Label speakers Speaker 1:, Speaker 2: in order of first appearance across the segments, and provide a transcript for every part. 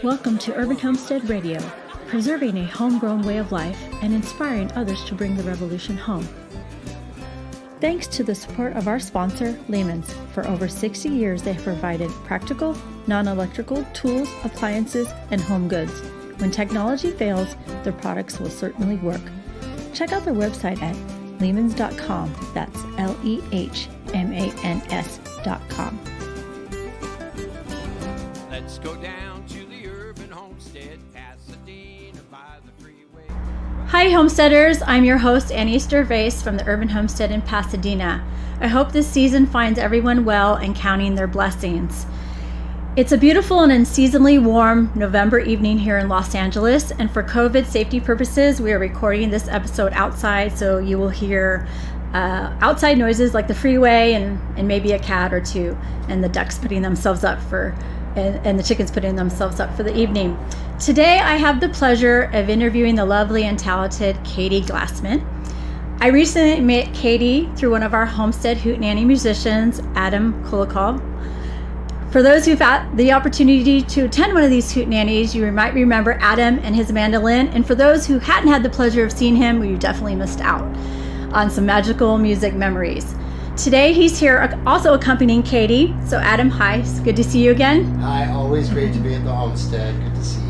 Speaker 1: Welcome to Urban Homestead Radio, preserving a homegrown way of life and inspiring others to bring the revolution home. Thanks to the support of our sponsor, Lehman's. For over 60 years, they have provided practical, non-electrical tools, appliances, and home goods. When technology fails, their products will certainly work. Check out their website at lehmans.com. That's LEHMANS.com.
Speaker 2: Let's go down to the Urban Homestead, Pasadena by the freeway.
Speaker 1: Hi Homesteaders, I'm your host Annie Gervais from the Urban Homestead in Pasadena. I hope this season finds everyone well and counting their blessings. It's a beautiful and unseasonably warm November evening here in Los Angeles, and for COVID safety purposes, we are recording this episode outside, so you will hear outside noises like the freeway and maybe a cat or two, and the ducks putting themselves up and the chickens putting themselves up for the evening. Today, I have the pleasure of interviewing the lovely and talented Katie Glassman. I recently met Katie through one of our Homestead hootenanny musicians, Adam Kulikov. For those who've had the opportunity to attend one of these hootenannies, you might remember Adam and his mandolin. And for those who hadn't had the pleasure of seeing him, you definitely missed out on some magical music memories. Today, he's here also accompanying Katie. So Adam, hi, it's good to see you again.
Speaker 3: Hi, always great to be at the Homestead. Good to see you.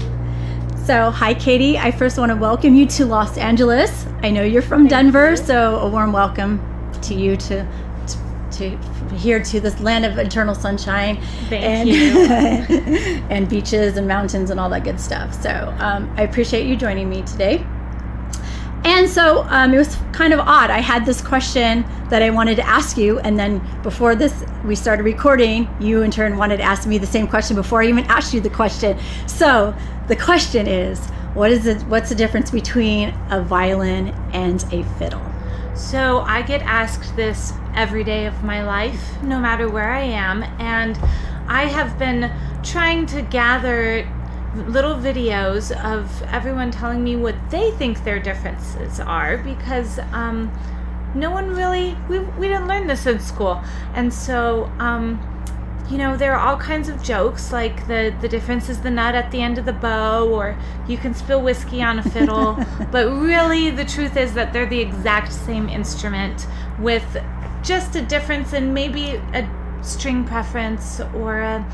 Speaker 1: So, hi Katie, I first want to welcome you to Los Angeles. I know you're from Denver, so a warm welcome to you to here to this land of eternal sunshine.
Speaker 4: Thank you.
Speaker 1: And beaches and mountains and all that good stuff. So I appreciate you joining me today. And so it was kind of odd. I had this question that I wanted to ask you, and then before we started recording, you in turn wanted to ask me the same question before I even asked you the question. So the question is, what's the difference between a violin and a fiddle?
Speaker 4: So I get asked this every day of my life, no matter where I am, and I have been trying to gather little videos of everyone telling me what they think their differences are, because no one really, we didn't learn this in school. And so there are all kinds of jokes, like the difference is the nut at the end of the bow, or you can spill whiskey on a fiddle. But really, the truth is that they're the exact same instrument with just a difference in maybe a string preference, or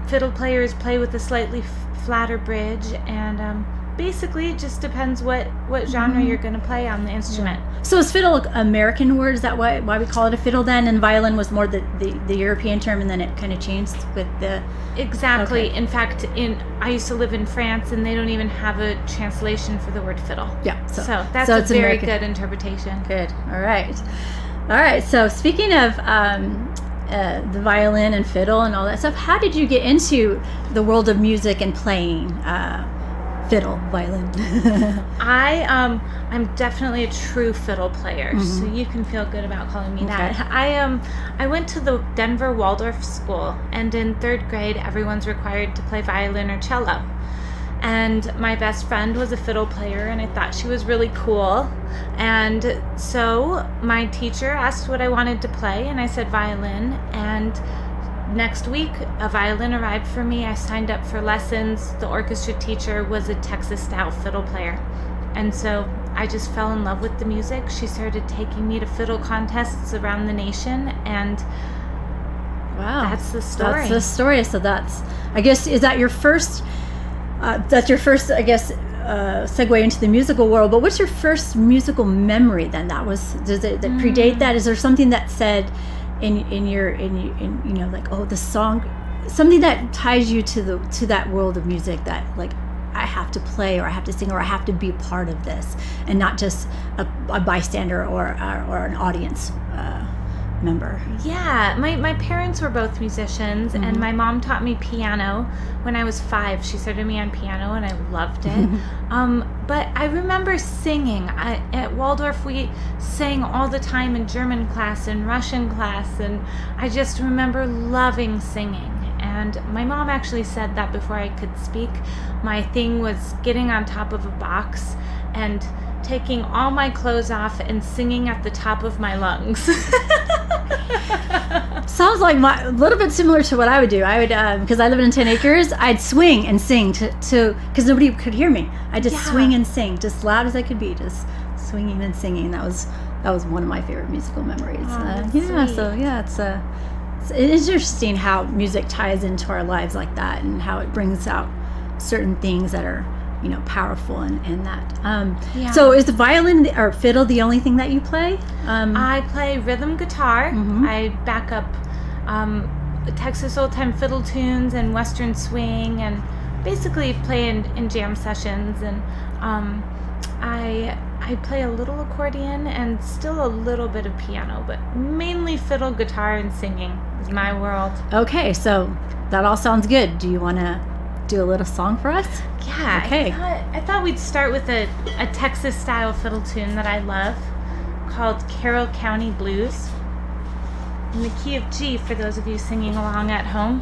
Speaker 4: fiddle players play with a slightly flatter bridge, and basically it just depends what genre you're going to play on the instrument.
Speaker 1: So is fiddle an American word? Is that why we call it a fiddle then? And violin was more the European term, and then it kind of changed with the...
Speaker 4: Exactly.
Speaker 1: Okay.
Speaker 4: In fact, I used to live in France, and they don't even have a translation for the word fiddle.
Speaker 1: Yeah.
Speaker 4: So that's a very American. Good interpretation.
Speaker 1: Good. All right. So speaking of the violin and fiddle and all that stuff, how did you get into the world of music and playing fiddle, violin?
Speaker 4: I'm definitely a true fiddle player, so you can feel good about calling me that. I went to the Denver Waldorf School, and in 3rd grade, everyone's required to play violin or cello. And my best friend was a fiddle player, and I thought she was really cool. And so my teacher asked what I wanted to play, and I said violin. And next week, a violin arrived for me. I signed up for lessons. The orchestra teacher was a Texas-style fiddle player. And so I just fell in love with the music. She started taking me to fiddle contests around the nation, and
Speaker 1: wow,
Speaker 4: that's the story.
Speaker 1: That's the story. So I guess, is that your first... that's your first, I guess, segue into the musical world. But what's your first musical memory then? Does it predate that? Is there something that said in like, oh, the song, something that ties you to that world of music that, like, I have to play, or I have to sing, or I have to be a part of this, and not just a bystander or an audience member?
Speaker 4: Yeah, my parents were both musicians, and my mom taught me piano when I was 5. She started me on piano, and I loved it. But I remember singing. At Waldorf, we sang all the time in German class and Russian class, and I just remember loving singing. And my mom actually said that before I could speak, my thing was getting on top of a box and taking all my clothes off and singing at the top of my lungs.
Speaker 1: sounds like a little bit similar to what I would do. I would, because I live in 10 acres, I'd swing and sing because nobody could hear me. I just swing and sing, just loud as I could be, just swinging and singing. That was one of my favorite musical memories. It's interesting how music ties into our lives like that, and how it brings out certain things that are, powerful and that. So is the violin or fiddle the only thing that you play?
Speaker 4: I play rhythm guitar. I back up Texas old time fiddle tunes and Western swing, and basically play in jam sessions. And I play a little accordion and still a little bit of piano, but mainly fiddle, guitar, and singing is my world.
Speaker 1: Okay, so that all sounds good. Do you want to do a little song for us?
Speaker 4: Yeah.
Speaker 1: Okay.
Speaker 4: I thought we'd start with a Texas style fiddle tune that I love called Carroll County Blues, in the key of G for those of you singing along at home.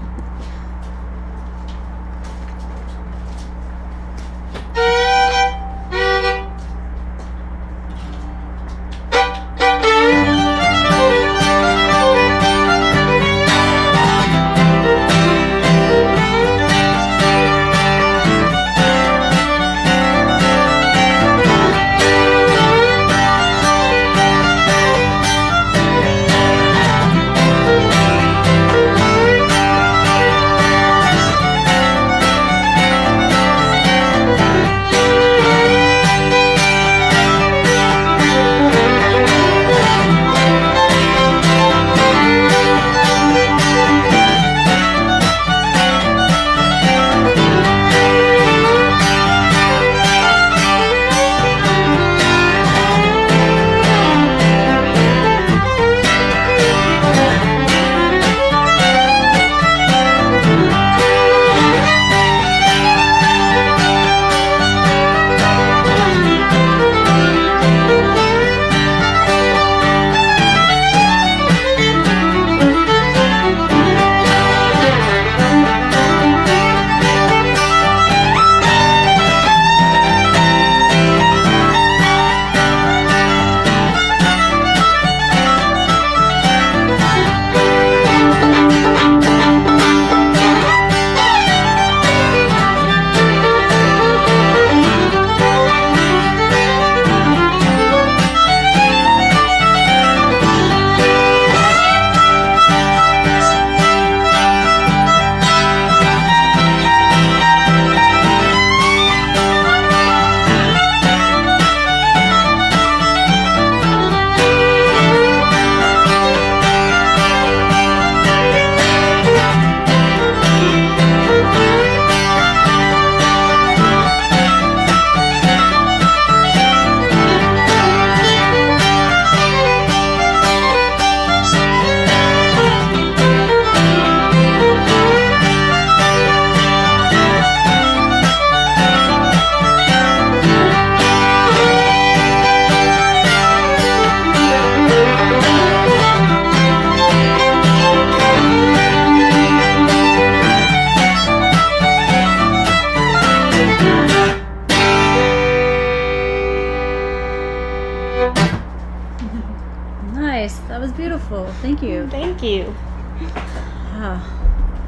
Speaker 1: beautiful. Thank you.
Speaker 4: Thank you.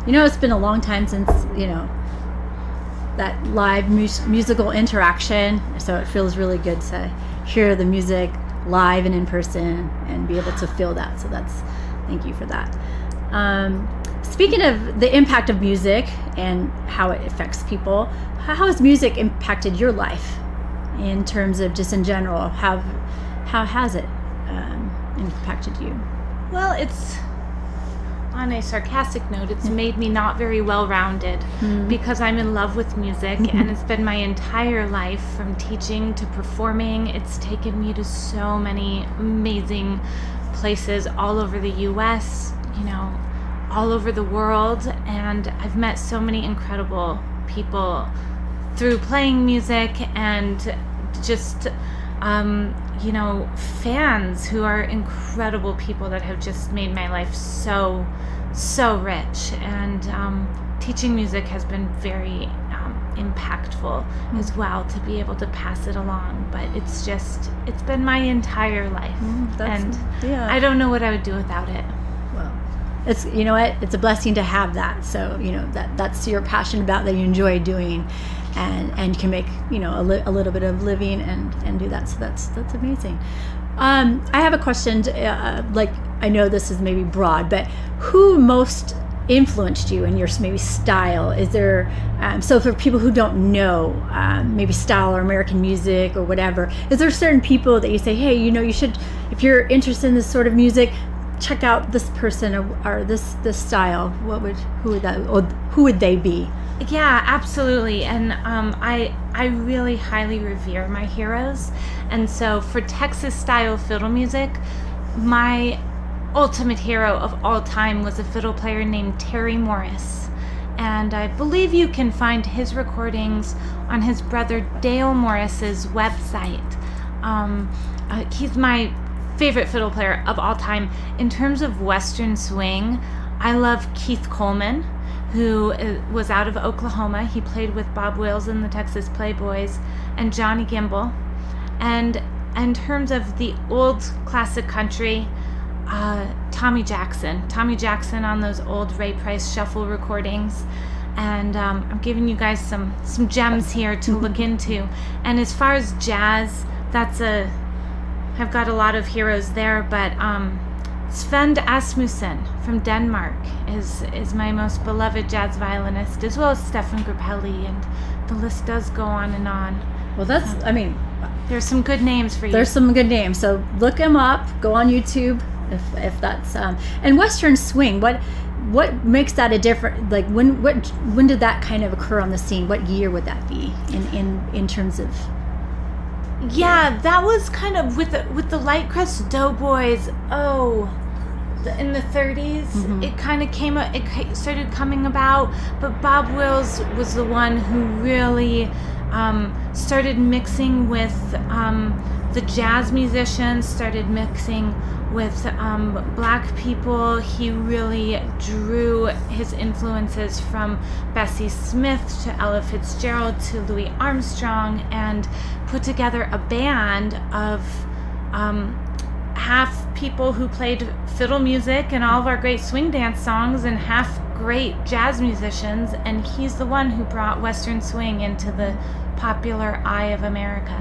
Speaker 1: It's been a long time since, that live musical interaction. So it feels really good to hear the music live and in person and be able to feel that. So thank you for that. Speaking of the impact of music and how it affects people, how has music impacted your life in terms of just in general? How has it impacted you?
Speaker 4: Well, it's, on a sarcastic note, it's made me not very well-rounded because I'm in love with music and it's been my entire life from teaching to performing. It's taken me to so many amazing places all over the U.S., all over the world, and I've met so many incredible people through playing music and just fans who are incredible people that have just made my life so rich. And teaching music has been very impactful as well, to be able to pass it along. But it's been my entire life, and I don't know what I would do without it.
Speaker 1: Well, it's, you know what, it's a blessing to have that. So, you know, that's your passion about, that you enjoy doing, and can make, you know, a little bit of living and do that. So that's amazing. I have a question, like, I know this is maybe broad, but who most influenced you in your maybe style? Is there, so for people who don't know, maybe style or American music or whatever, is there certain people that you say, hey, you know, you should, if you're interested in this sort of music, check out this person or this style? Who would they be?
Speaker 4: Yeah, absolutely. And I really highly revere my heroes. And so for Texas style fiddle music, my ultimate hero of all time was a fiddle player named Terry Morris. And I believe you can find his recordings on his brother Dale Morris's website. He's my favorite fiddle player of all time. In terms of Western swing, I love Keith Coleman, who was out of Oklahoma. He played with Bob Wills and the Texas Playboys, and Johnny Gimble. And in terms of the old classic country, Tommy Jackson on those old Ray Price shuffle recordings. And I'm giving you guys some gems here to look into. And as far as jazz, I've got a lot of heroes there, but Svend Asmussen from Denmark is my most beloved jazz violinist, as well as Stefan Grappelli, and the list does go on and on.
Speaker 1: Well,
Speaker 4: there's some good names for you.
Speaker 1: There's some good names, so look them up. Go on YouTube if that's and Western swing. What makes that a different? Like when did that kind of occur on the scene? What year would that be in terms of?
Speaker 4: Yeah, that was kind of with the Light Crust Doughboys. In the 30s,
Speaker 1: Mm-hmm.
Speaker 4: it kind of it started coming about. But Bob Wills was the one who really started mixing with the jazz musicians, started mixing with black people. He really drew his influences from Bessie Smith to Ella Fitzgerald to Louis Armstrong, and put together a band of half people who played fiddle music and all of our great swing dance songs, and half great jazz musicians. And he's the one who brought Western swing into the popular eye of America.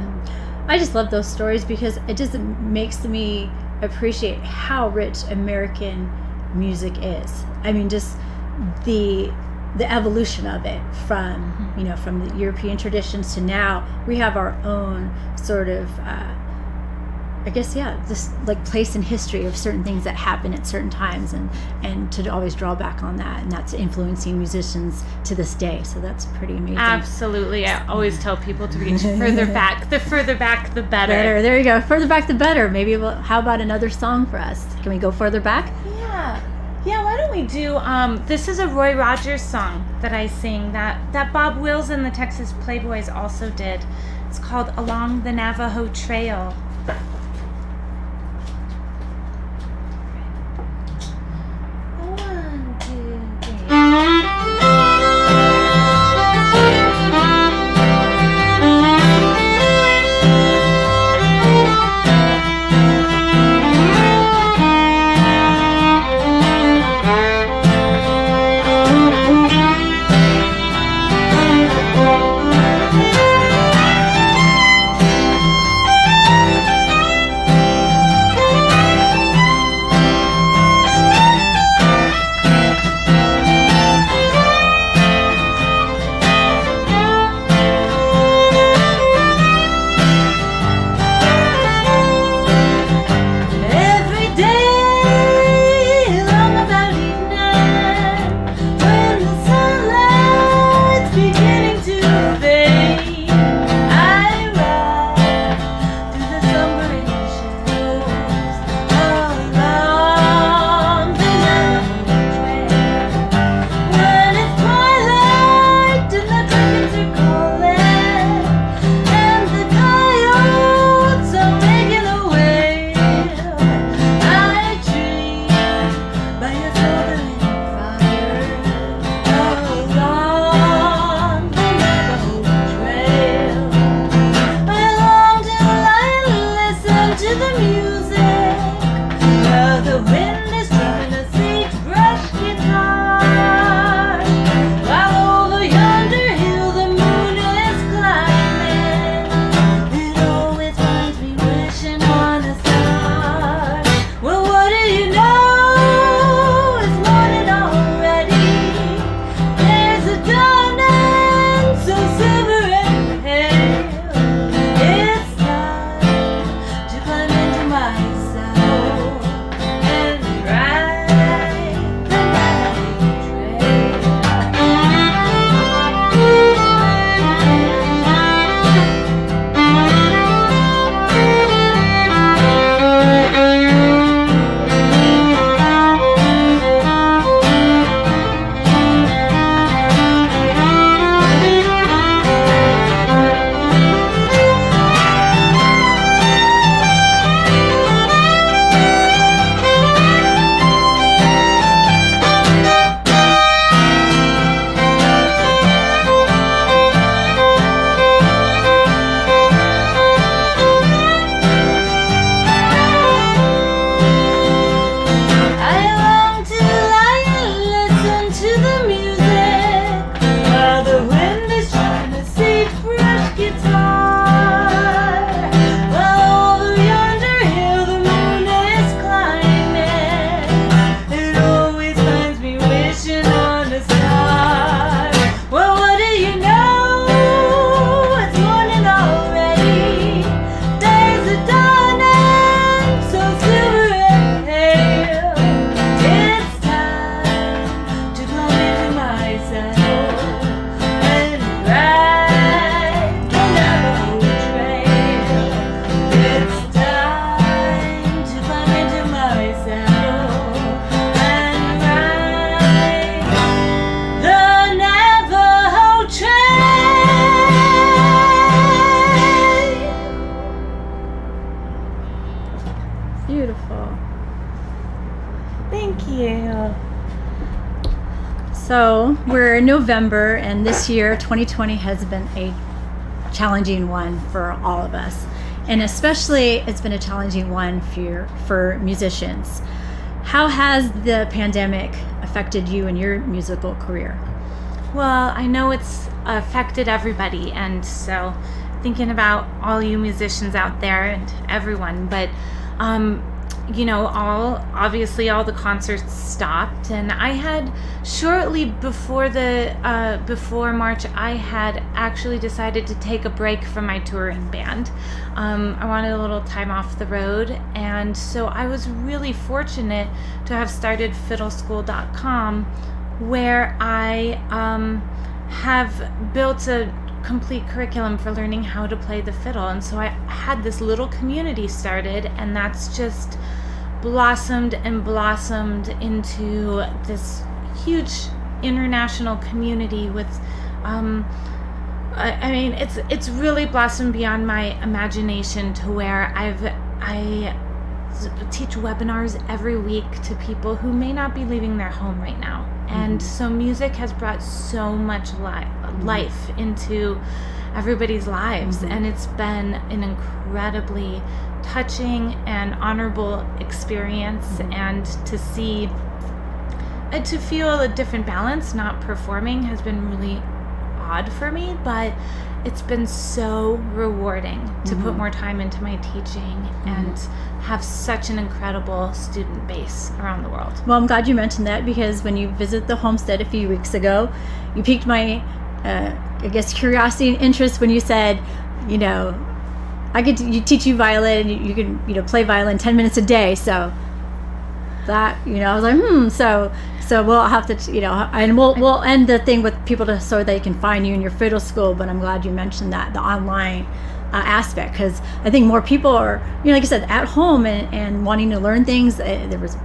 Speaker 1: I just love those stories because it just makes me appreciate how rich American music is. I mean, just the evolution of it from, you know, from the European traditions to now we have our own sort of I guess, yeah, this like place in history of certain things that happen at certain times, and to always draw back on that, and that's influencing musicians to this day. So that's pretty amazing.
Speaker 4: Absolutely. I always tell people to reach further back. The further back, the better.
Speaker 1: There you go. Further back, the better. Maybe how about another song for us? Can we go further back?
Speaker 4: Yeah, why don't we do, this is a Roy Rogers song that I sing that Bob Wills and the Texas Playboys also did. It's called Along the Navajo Trail.
Speaker 1: So we're in November, and this year, 2020, has been a challenging one for all of us. And especially, it's been a challenging one for musicians. How has the pandemic affected you and your musical career?
Speaker 4: Well, I know it's affected everybody, and so thinking about all you musicians out there and everyone, but obviously all the concerts stopped, and I had shortly before March, I had actually decided to take a break from my touring band. I wanted a little time off the road, and so I was really fortunate to have started fiddleschool.com, where I have built a complete curriculum for learning how to play the fiddle. And so I had this little community started, and that's just blossomed and blossomed into this huge international community with it's really blossomed beyond my imagination, to where I teach webinars every week to people who may not be leaving their home right now. And so music has brought so much life into everybody's lives, and it's been an incredibly touching and honorable experience, and to feel a different balance not performing has been really odd for me, but it's been so rewarding to put more time into my teaching and have such an incredible student base around the world.
Speaker 1: Well, I'm glad you mentioned that, because when you visited the Homestead a few weeks ago, you piqued my, curiosity and interest when you said, you teach you violin, and you can, play violin 10 minutes a day. So that, I was like, So we'll have to, and we'll end the thing with people so they can find you in your fiddle school. But I'm glad you mentioned that, the online aspect, because I think more people are, like I said, at home and wanting to learn things. There was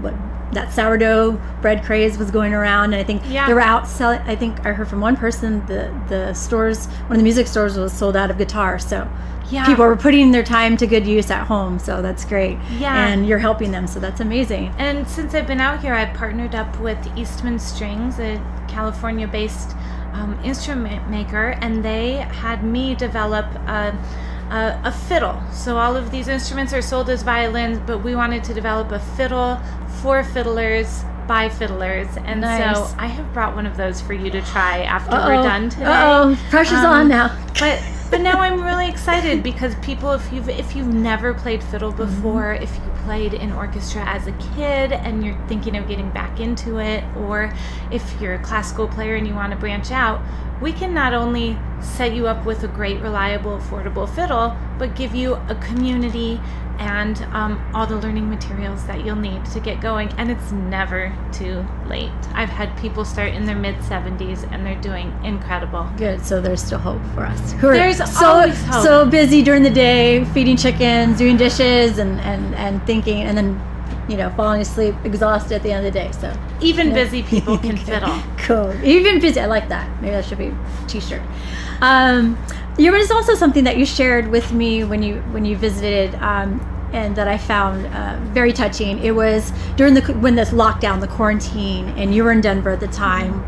Speaker 1: that sourdough bread craze was going around, and I think they were out selling. I think I heard from one person the stores, one of the music stores, was sold out of guitars. So people were putting their time to good use at home. So that's great. Yeah. And you're helping them. So that's amazing.
Speaker 4: And since I've been out here, I've partnered up with Eastman Strings, a California-based instrument maker, and they had me develop a fiddle. So all of these instruments are sold as violins, but we wanted to develop a fiddle for fiddlers by fiddlers, and so I have brought one of those for you to try after we're done today.
Speaker 1: Pressure's on now.
Speaker 4: But now I'm really excited, because people, if you've never played fiddle before, if you played in orchestra as a kid and you're thinking of getting back into it, or if you're a classical player and you want to branch out, we can not only set you up with a great, reliable, affordable fiddle, but give you a community and all the learning materials that you'll need to get going. And it's never too late. I've had people start in their mid-70s and they're doing incredible.
Speaker 1: Good. So there's still hope for us.
Speaker 4: There's always hope.
Speaker 1: So busy during the day, feeding chickens, doing dishes, and thinking, and then falling asleep exhausted at the end of the day. So
Speaker 4: even busy people can fiddle.
Speaker 1: Cool. Even busy. I like that. Maybe that should be a t-shirt. There was also something that you shared with me when you visited, and that I found very touching. It was during when this lockdown, the quarantine, and you were in Denver at the time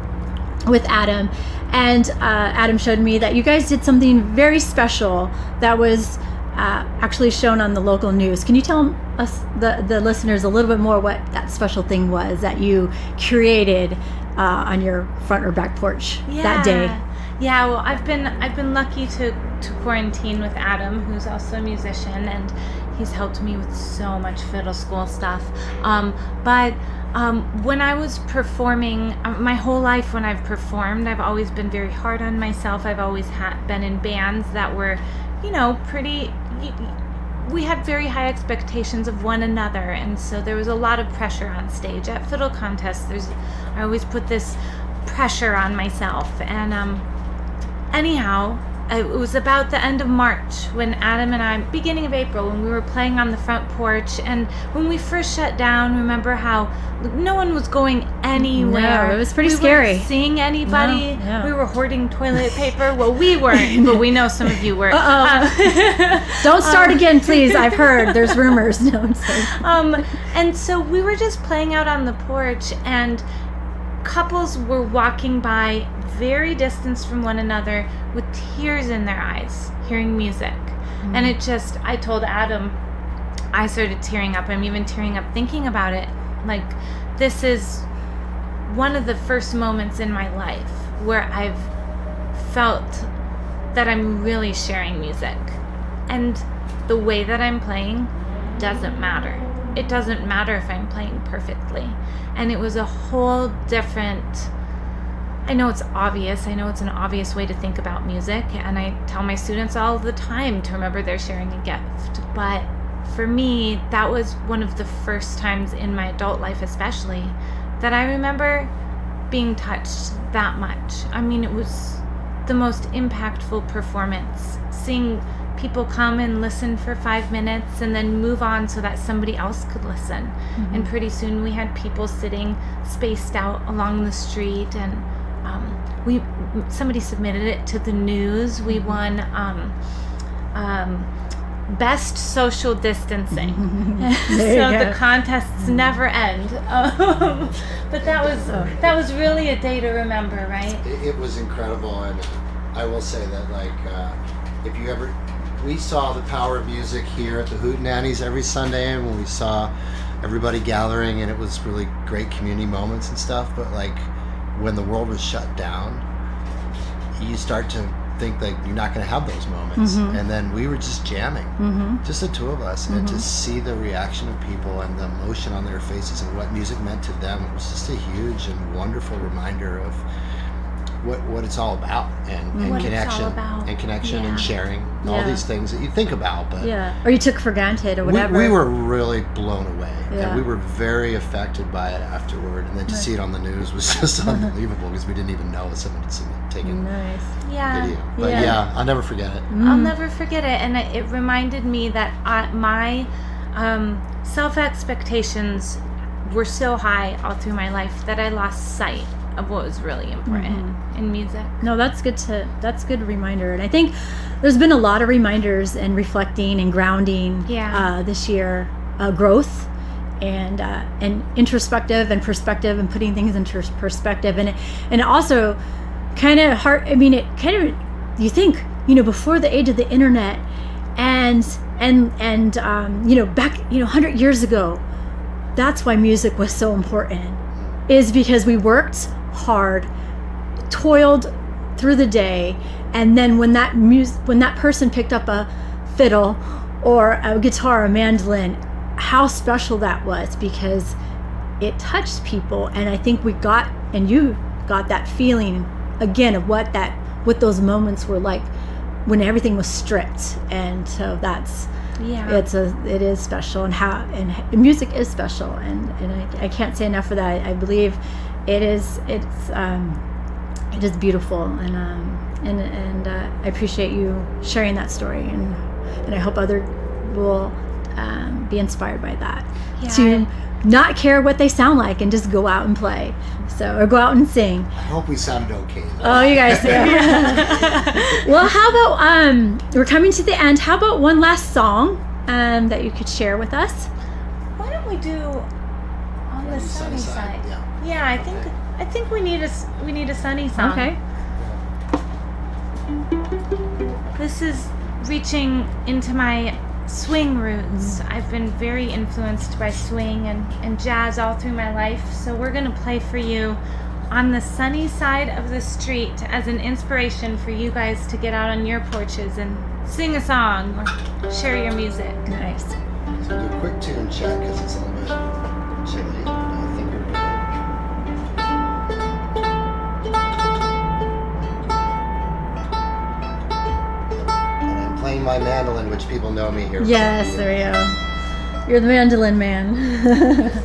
Speaker 1: with Adam, and Adam showed me that you guys did something very special that was actually shown on the local news. Can you tell us, the listeners, a little bit more what that special thing was that you created on your front or back porch that day?
Speaker 4: Yeah, well, I've been lucky to quarantine with Adam, who's also a musician, and he's helped me with so much fiddle school stuff. But when I was performing, my whole life when I've performed, I've always been very hard on myself. I've always been in bands that were, we had very high expectations of one another, and so there was a lot of pressure on stage. At fiddle contests, I always put this pressure on myself, and anyhow, it was about the end of March when Adam and I, beginning of April, when we were playing on the front porch, and when we first shut down, remember how no one was going anywhere.
Speaker 1: No, it was pretty scary.
Speaker 4: We weren't seeing anybody.
Speaker 1: No.
Speaker 4: We were hoarding toilet paper. Well, we weren't, but we know some of you were.
Speaker 1: Don't start again, please. I've heard there's rumors. No, I'm sorry.
Speaker 4: And so we were just playing out on the porch, and couples were walking by very distanced from one another with tears in their eyes, hearing music. And it just, I told Adam, I started tearing up. I'm even tearing up thinking about it. Like, this is one of the first moments in my life where I've felt that I'm really sharing music. And the way that I'm playing doesn't matter. It doesn't matter if I'm playing perfectly. And it was a whole different, I know it's obvious. I know it's an obvious way to think about music. And I tell my students all the time to remember they're sharing a gift. But for me, that was one of the first times in my adult life especially that I remember being touched that much. I mean, it was the most impactful performance. Seeing people come and listen for 5 minutes and then move on so that somebody else could listen. And pretty soon we had people sitting spaced out along the street, and somebody submitted it to the news. We won best social distancing. So the contests never end. But that was really a day to remember, right?
Speaker 3: It was incredible, and I will say that, like, if you ever, we saw the power of music here at the Hootenannies every Sunday, and when we saw everybody gathering, and it was really great community moments and stuff. But like, when the world was shut down, you start to think that you're not going to have those moments. And then we were just jamming, just the two of us, and to see the reaction of people and the emotion on their faces and what music meant to them, it was just a huge and wonderful reminder of what it's all about, and connection and sharing, and all these things that you think about, but
Speaker 1: or you took for granted or whatever.
Speaker 3: We were really blown away, and we were very affected by it afterward, and then to see it on the news was just unbelievable, because we didn't even know someone had taken video. But I'll never forget it.
Speaker 4: I'll never forget it. And it reminded me that my self-expectations were so high all through my life that I lost sight of what was really important in music.
Speaker 1: No, that's good reminder. And I think there's been a lot of reminders and reflecting and grounding this year, growth and introspective and perspective, and putting things into perspective. And it also kind of hard. I mean, it kind of, you think, before the age of the internet and back 100 years ago, that's why music was so important, is because we worked hard, toiled through the day, and then when that person picked up a fiddle or a guitar or a mandolin, how special that was, because it touched people. And I think you got that feeling again of what those moments were like when everything was stripped. And so that's it is special, and music is special, and I can't say enough for that. I believe it is beautiful, and I appreciate you sharing that story, and I hope others will be inspired by that, to not care what they sound like and just go out and play, or go out and sing.
Speaker 3: I hope we sounded okay, though.
Speaker 1: Oh, you guys do. Well, how about we're coming to the end. How about one last song that you could share with us?
Speaker 4: Why don't we do On the Sunny Side? Yeah, I think we need a sunny song.
Speaker 1: Okay.
Speaker 4: This is reaching into my swing roots. I've been very influenced by swing and jazz all through my life, so we're going to play for you On the Sunny Side of the Street as an inspiration for you guys to get out on your porches and sing a song or share your music.
Speaker 1: Nice.
Speaker 3: So do a quick tune check, because it's a little bit chilly, but I think we're good. And I'm playing my mandolin, which people know me here.
Speaker 1: Yes, there we go. You're the mandolin man.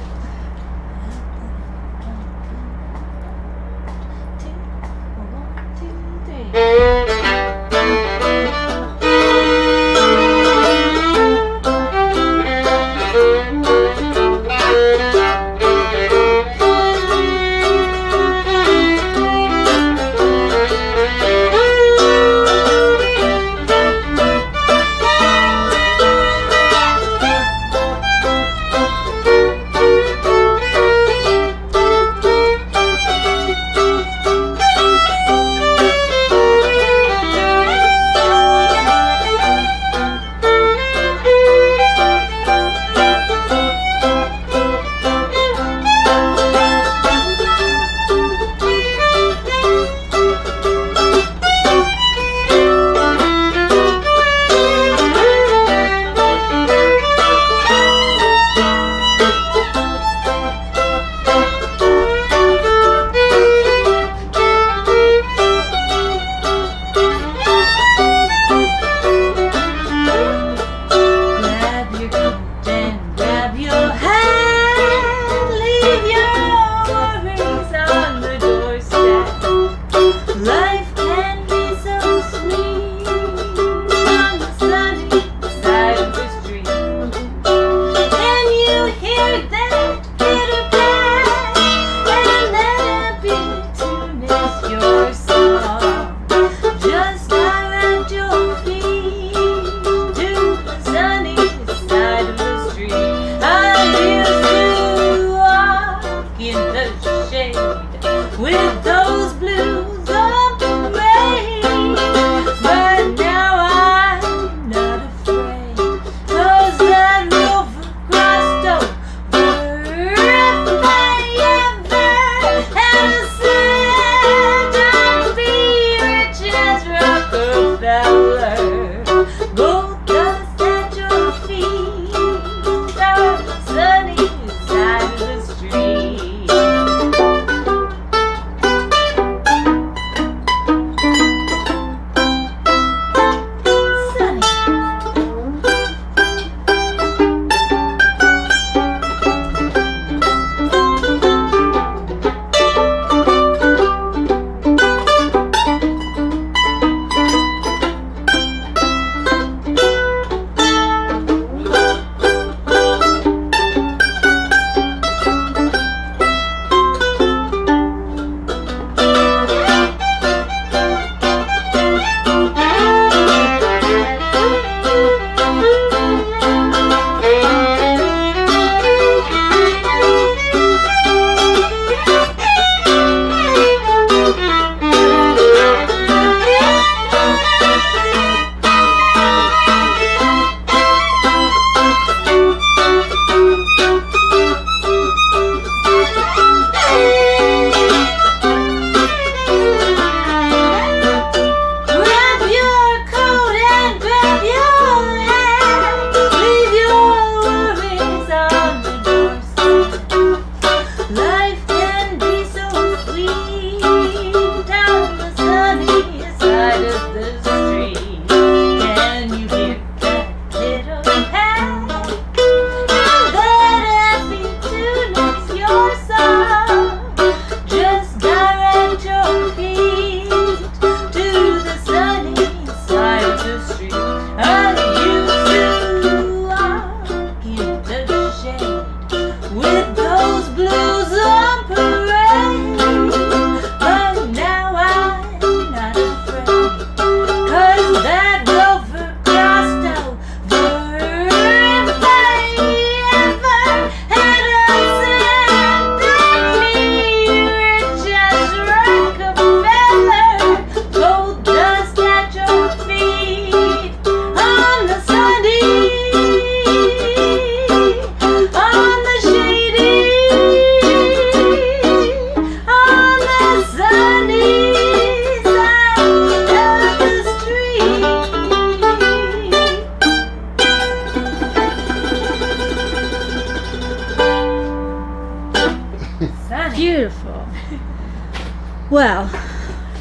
Speaker 1: Well,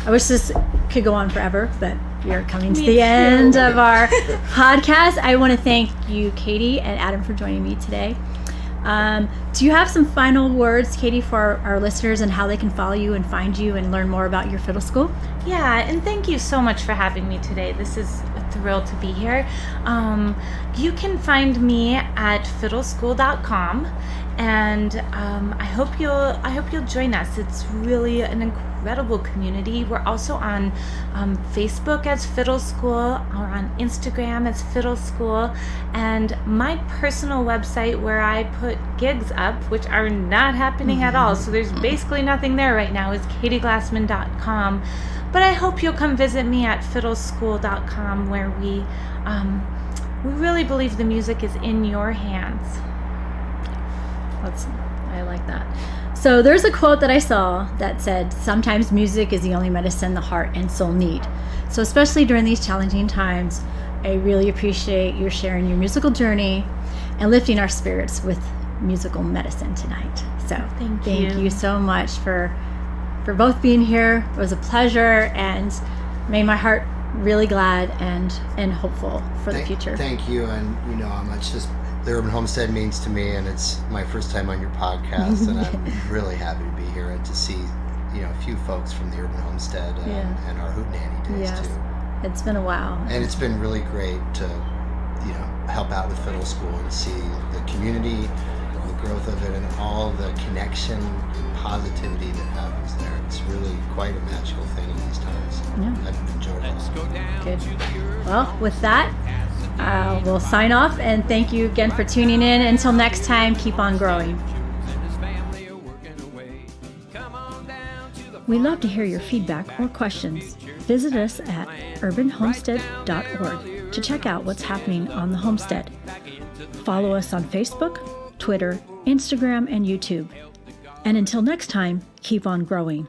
Speaker 1: I wish this could go on forever, but we are coming to
Speaker 4: Me
Speaker 1: the
Speaker 4: too.
Speaker 1: end of our podcast. I want to thank you, Katie and Adam, for joining me today. Do you have some final words, Katie, for our listeners and how they can follow you and find you and learn more about your fiddle school?
Speaker 4: Yeah, and thank you so much for having me today. This is a thrill to be here. You can find me at fiddleschool.com, and I hope you'll join us. It's really an incredible community. We're also on Facebook as Fiddle School, or on Instagram as Fiddle School, and my personal website where I put gigs up, which are not happening at all. So there's basically nothing there right now, is katieglassman.com. But I hope you'll come visit me at fiddleschool.com, where we really believe the music is in your hands.
Speaker 1: I like that. So there's a quote that I saw that said, sometimes music is the only medicine the heart and soul need. So especially during these challenging times, I really appreciate you sharing your musical journey and lifting our spirits with musical medicine tonight. So
Speaker 4: Thank
Speaker 1: you so much for both being here. It was a pleasure and made my heart really glad and hopeful for the future.
Speaker 3: Thank you, and you know how much the Urban Homestead means to me, and it's my first time on your podcast, and I'm really happy to be here and to see, you know, a few folks from the Urban Homestead and our Hootenanny days too.
Speaker 1: It's been a while.
Speaker 3: And it's been really great to, you know, help out with Fiddle School and see the community, the growth of it, and all the connection and positivity that happens there. It's really quite a magical thing in these times.
Speaker 1: Yeah.
Speaker 3: I've enjoyed it.
Speaker 1: Good. Well, with that, we'll sign off, and thank you again for tuning in. Until next time, keep on growing. We'd love to hear your feedback or questions. Visit us at urbanhomestead.org to check out what's happening on the homestead. Follow us on Facebook, Twitter, Instagram, and YouTube. And until next time, keep on growing.